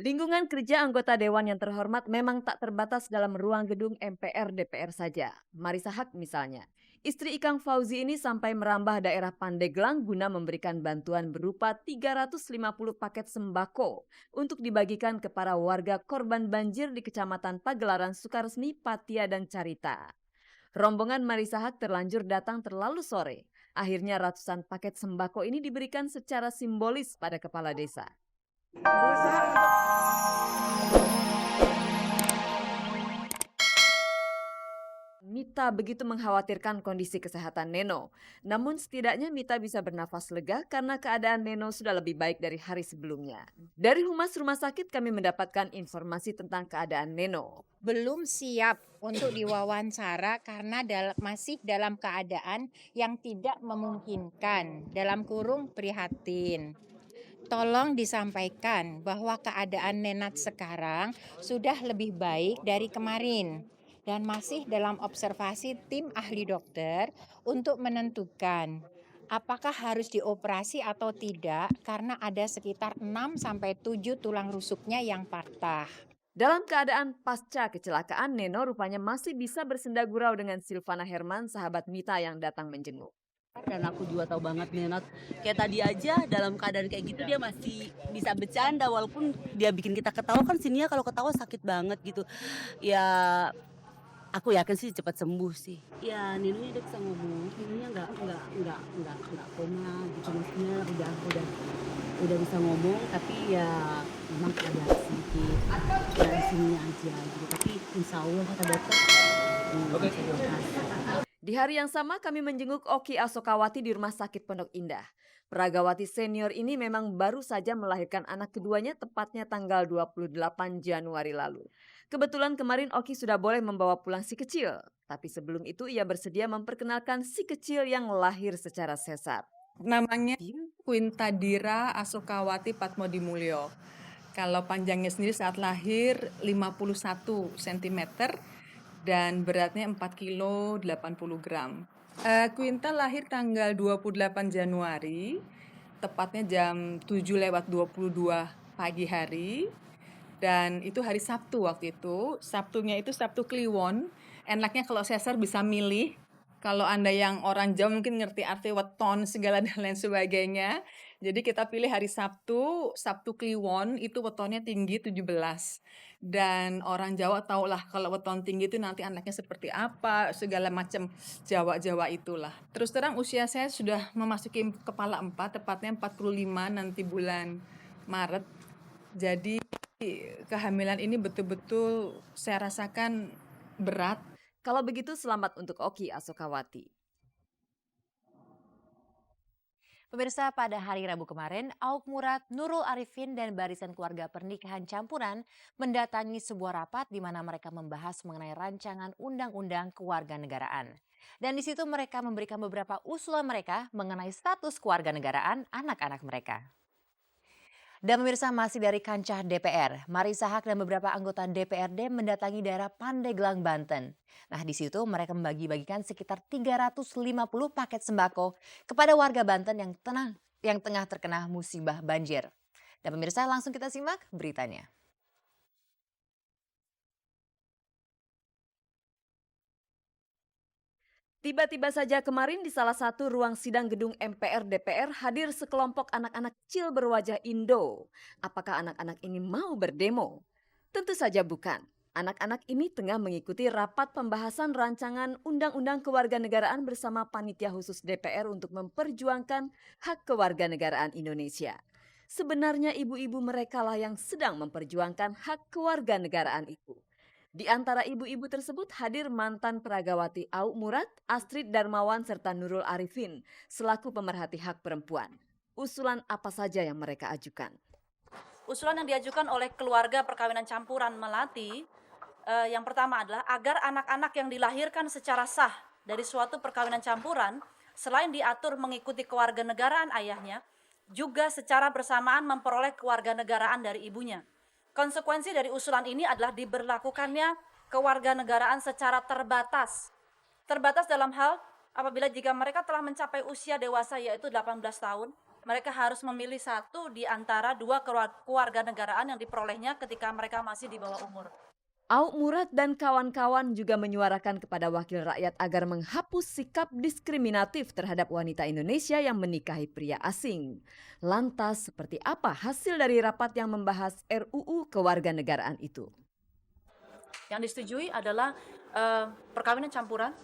Lingkungan kerja anggota dewan yang terhormat memang tak terbatas dalam ruang gedung MPR DPR saja. Marisa Haque misalnya. Istri Ikang Fauzi ini sampai merambah daerah Pandeglang guna memberikan bantuan berupa 350 paket sembako untuk dibagikan ke para warga korban banjir di Kecamatan Pagelaran, Sukaresmi, Patia, dan Carita. Rombongan Marisa Haque terlanjur datang terlalu sore. Akhirnya ratusan paket sembako ini diberikan secara simbolis pada kepala desa. Mita begitu mengkhawatirkan kondisi kesehatan Neno. Namun setidaknya Mita bisa bernafas lega karena keadaan Neno sudah lebih baik dari hari sebelumnya. Dari Humas Rumah Sakit kami mendapatkan informasi tentang keadaan Neno. Belum siap untuk diwawancara karena masih dalam keadaan yang tidak memungkinkan, dalam kurung prihatin. Tolong disampaikan bahwa keadaan Nenat sekarang sudah lebih baik dari kemarin dan masih dalam observasi tim ahli dokter untuk menentukan apakah harus dioperasi atau tidak karena ada sekitar 6-7 tulang rusuknya yang patah. Dalam keadaan pasca kecelakaan, Neno rupanya masih bisa bersenda gurau dengan Silvana Herman, sahabat Mita yang datang menjenguk. Dan aku juga tahu banget Nenat, kayak tadi aja dalam keadaan kayak gitu dia masih bisa bercanda walaupun dia bikin kita ketawa kan sininya kalau ketawa sakit banget gitu. Ya aku yakin sih cepat sembuh sih. Ya Ninunya udah bisa ngomong, Ninunya nggak koma gitu maksudnya udah bisa ngomong tapi ya memang ada sedikit dari sininya aja gitu tapi insya Allah kata dokter bisa dioperasi. Di hari yang sama kami menjenguk Oki Asokawati di Rumah Sakit Pondok Indah. Pragawati senior ini memang baru saja melahirkan anak keduanya tepatnya tanggal 28 Januari lalu. Kebetulan kemarin Oki sudah boleh membawa pulang si kecil. Tapi sebelum itu ia bersedia memperkenalkan si kecil yang lahir secara sesar. Namanya Quintadira Asokawati Patmodimulyo. Kalau panjangnya sendiri saat lahir 51 cm dan beratnya 4 kilo 80 gram. Quinta lahir tanggal 28 Januari, tepatnya jam 7:22 pagi hari. Dan itu hari Sabtu waktu itu. Sabtunya itu Sabtu Kliwon. Enaknya kalau sesar bisa milih. Kalau Anda yang orang Jawa mungkin ngerti arti weton segala dan lain sebagainya. Jadi kita pilih hari Sabtu, Sabtu Kliwon itu wetonnya tinggi 17. Dan orang Jawa tahulah kalau weton tinggi itu nanti anaknya seperti apa, segala macam Jawa-Jawa itulah. Terus terang usia saya sudah memasuki kepala 4, tepatnya 45 nanti bulan Maret. Jadi kehamilan ini betul-betul saya rasakan berat. Kalau begitu selamat untuk Oki Asokawati. Pemirsa, pada hari Rabu kemarin, Auk Murad, Nurul Arifin, dan barisan keluarga pernikahan campuran mendatangi sebuah rapat di mana mereka membahas mengenai rancangan undang-undang kewarganegaraan. Dan di situ mereka memberikan beberapa usulan mereka mengenai status kewarganegaraan anak-anak mereka. Dan pemirsa, masih dari kancah DPR, Marisa Haque dan beberapa anggota DPRD mendatangi daerah Pandeglang, Banten. Nah, di situ mereka membagi-bagikan sekitar 350 paket sembako kepada warga Banten yang tengah terkena musibah banjir. Dan pemirsa, langsung kita simak beritanya. Tiba-tiba saja kemarin di salah satu ruang sidang gedung MPR DPR hadir sekelompok anak-anak kecil berwajah Indo. Apakah anak-anak ini mau berdemo? Tentu saja bukan. Anak-anak ini tengah mengikuti rapat pembahasan rancangan Undang-Undang Kewarganegaraan bersama Panitia Khusus DPR untuk memperjuangkan hak kewarganegaraan Indonesia. Sebenarnya ibu-ibu mereka lah yang sedang memperjuangkan hak kewarganegaraan itu. Di antara ibu-ibu tersebut hadir mantan Pragawati Auk Murad, Astrid Darmawan, serta Nurul Arifin selaku pemerhati hak perempuan. Usulan apa saja yang mereka ajukan? Usulan yang diajukan oleh keluarga perkawinan campuran Melati, yang pertama adalah agar anak-anak yang dilahirkan secara sah dari suatu perkawinan campuran, selain diatur mengikuti kewarganegaraan ayahnya, juga secara bersamaan memperoleh kewarganegaraan dari ibunya. Konsekuensi dari usulan ini adalah diberlakukannya kewarganegaraan secara terbatas. Terbatas dalam hal apabila jika mereka telah mencapai usia dewasa yaitu 18 tahun mereka harus memilih satu di antara dua kewarganegaraan yang diperolehnya ketika mereka masih di bawah umur. Auk Murad dan kawan-kawan juga menyuarakan kepada wakil rakyat agar menghapus sikap diskriminatif terhadap wanita Indonesia yang menikahi pria asing. Lantas, seperti apa hasil dari rapat yang membahas RUU Kewarganegaraan itu? Yang disetujui adalah perkawinan campuran,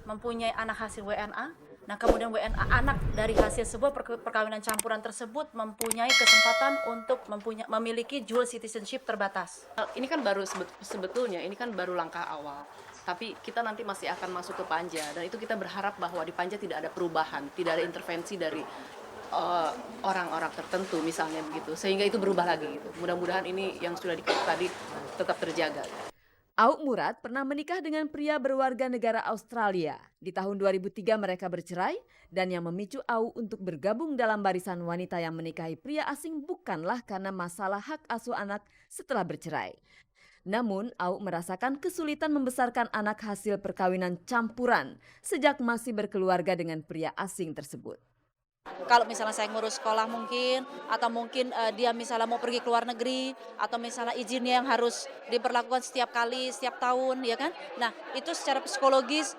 mempunyai anak hasil WNA. Nah, kemudian WNA anak dari hasil sebuah perkawinan campuran tersebut mempunyai kesempatan untuk memiliki dual citizenship terbatas. Ini kan baru sebetulnya ini kan baru langkah awal. Tapi kita nanti masih akan masuk ke Panja dan itu kita berharap bahwa di Panja tidak ada perubahan, tidak ada intervensi dari orang-orang tertentu misalnya begitu. Sehingga itu berubah lagi gitu. Mudah-mudahan ini yang sudah dikatakan tadi tetap terjaga. Auk Murad pernah menikah dengan pria berwarga negara Australia. Di tahun 2003 mereka bercerai dan yang memicu Auk untuk bergabung dalam barisan wanita yang menikahi pria asing bukanlah karena masalah hak asuh anak setelah bercerai. Namun Auk merasakan kesulitan membesarkan anak hasil perkawinan campuran sejak masih berkeluarga dengan pria asing tersebut. Kalau misalnya saya ngurus sekolah mungkin, atau mungkin dia misalnya mau pergi ke luar negeri, atau misalnya izinnya yang harus diberlakukan setiap kali, setiap tahun, ya kan? Nah, itu secara psikologis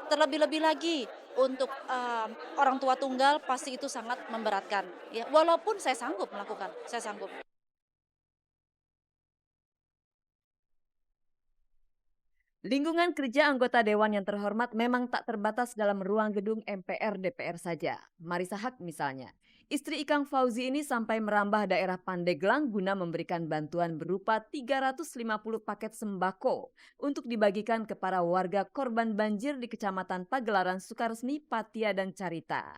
terlebih-lebih lagi untuk orang tua tunggal pasti itu sangat memberatkan. Ya, walaupun saya sanggup melakukan, saya sanggup. Lingkungan kerja anggota dewan yang terhormat memang tak terbatas dalam ruang gedung MPR DPR saja. Marisa Haque misalnya, istri Ikang Fauzi ini sampai merambah daerah Pandeglang guna memberikan bantuan berupa 350 paket sembako untuk dibagikan ke para warga korban banjir di Kecamatan Pagelaran, Sukaresmi, Patia, dan Carita.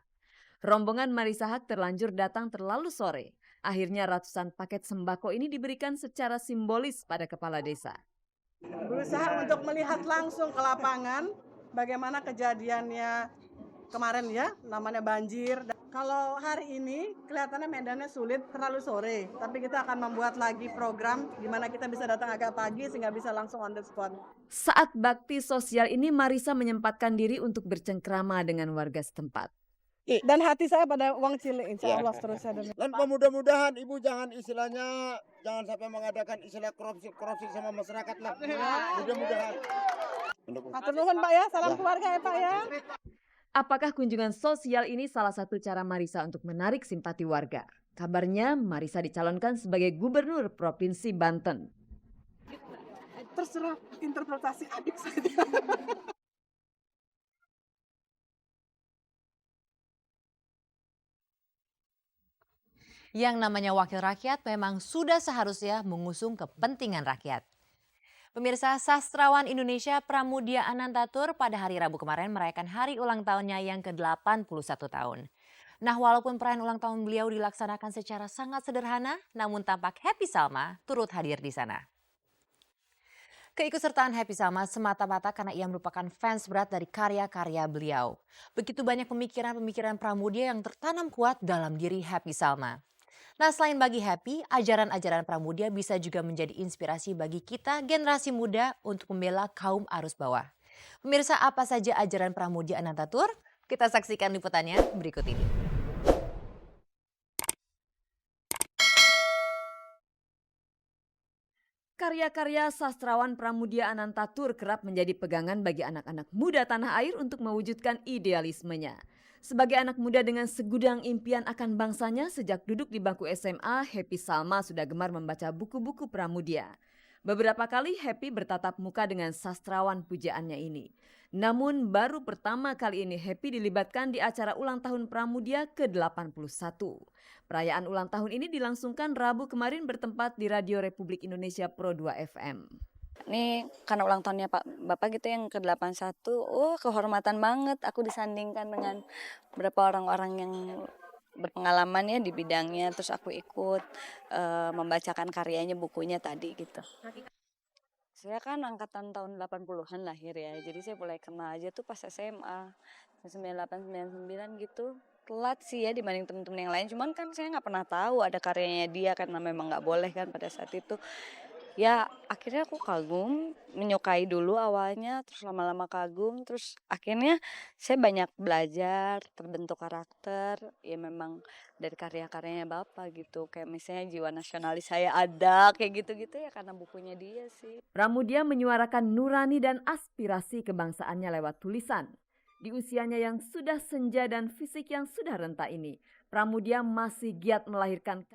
Rombongan Marisa Haque terlanjur datang terlalu sore. Akhirnya ratusan paket sembako ini diberikan secara simbolis pada kepala desa. Berusaha untuk melihat langsung ke lapangan bagaimana kejadiannya kemarin ya, namanya banjir. Kalau hari ini kelihatannya medannya sulit, terlalu sore, tapi kita akan membuat lagi program di mana kita bisa datang agak pagi sehingga bisa langsung on the spot. Saat bakti sosial ini Marisa menyempatkan diri untuk bercengkrama dengan warga setempat. Dan hati saya pada uang cilik, insya Allah seterusnya. Dan mudah-mudahan Ibu jangan sampai mengadakan istilah korupsi sama masyarakat lah. Mudah-mudahan. Matur nuwun Pak ya, salam keluarga ya Pak ya. Apakah kunjungan sosial ini salah satu cara Marisa untuk menarik simpati warga? Kabarnya Marisa dicalonkan sebagai gubernur Provinsi Banten. Terserah interpretasi adik saya. Yang namanya wakil rakyat memang sudah seharusnya mengusung kepentingan rakyat. Pemirsa, sastrawan Indonesia Pramudia Anantatur pada hari Rabu kemarin merayakan hari ulang tahunnya yang ke-81 tahun. Nah, walaupun perayaan ulang tahun beliau dilaksanakan secara sangat sederhana, namun tampak Happy Salma turut hadir di sana. Keikutsertaan Happy Salma semata-mata karena ia merupakan fans berat dari karya-karya beliau. Begitu banyak pemikiran-pemikiran Pramudia yang tertanam kuat dalam diri Happy Salma. Nah, selain bagi Happy, ajaran-ajaran Pramudia bisa juga menjadi inspirasi bagi kita generasi muda untuk membela kaum arus bawah. Pemirsa, apa saja ajaran Pramudia Anantatur? Kita saksikan liputannya berikut ini. Karya-karya sastrawan Pramudia Anantatur kerap menjadi pegangan bagi anak-anak muda tanah air untuk mewujudkan idealismenya. Sebagai anak muda dengan segudang impian akan bangsanya, sejak duduk di bangku SMA, Happy Salma sudah gemar membaca buku-buku Pramudia. Beberapa kali Happy bertatap muka dengan sastrawan pujaannya ini. Namun baru pertama kali ini Happy dilibatkan di acara ulang tahun Pramudia ke-81. Perayaan ulang tahun ini dilangsungkan Rabu kemarin bertempat di Radio Republik Indonesia Pro 2 FM. Ini karena ulang tahunnya Pak Bapak gitu yang ke-81, kehormatan banget aku disandingkan dengan beberapa orang-orang yang berpengalaman ya di bidangnya, terus aku ikut membacakan karyanya, bukunya tadi gitu. Saya kan angkatan tahun 80-an lahir ya, jadi saya mulai kenal aja tuh pas SMA, 98, 99 gitu. Telat sih ya dibanding teman-teman yang lain, cuman kan saya nggak pernah tahu ada karyanya dia karena memang nggak boleh kan pada saat itu. ya akhirnya aku kagum, menyukai dulu awalnya, terus lama-lama kagum, terus akhirnya saya banyak belajar, terbentuk karakter, ya memang dari karya-karyanya Bapak gitu. Kayak misalnya jiwa nasionalis saya ada, kayak gitu-gitu ya karena bukunya dia sih. Pramudia menyuarakan nurani dan aspirasi kebangsaannya lewat tulisan. Di usianya yang sudah senja dan fisik yang sudah renta ini, Pramudia masih giat melahirkan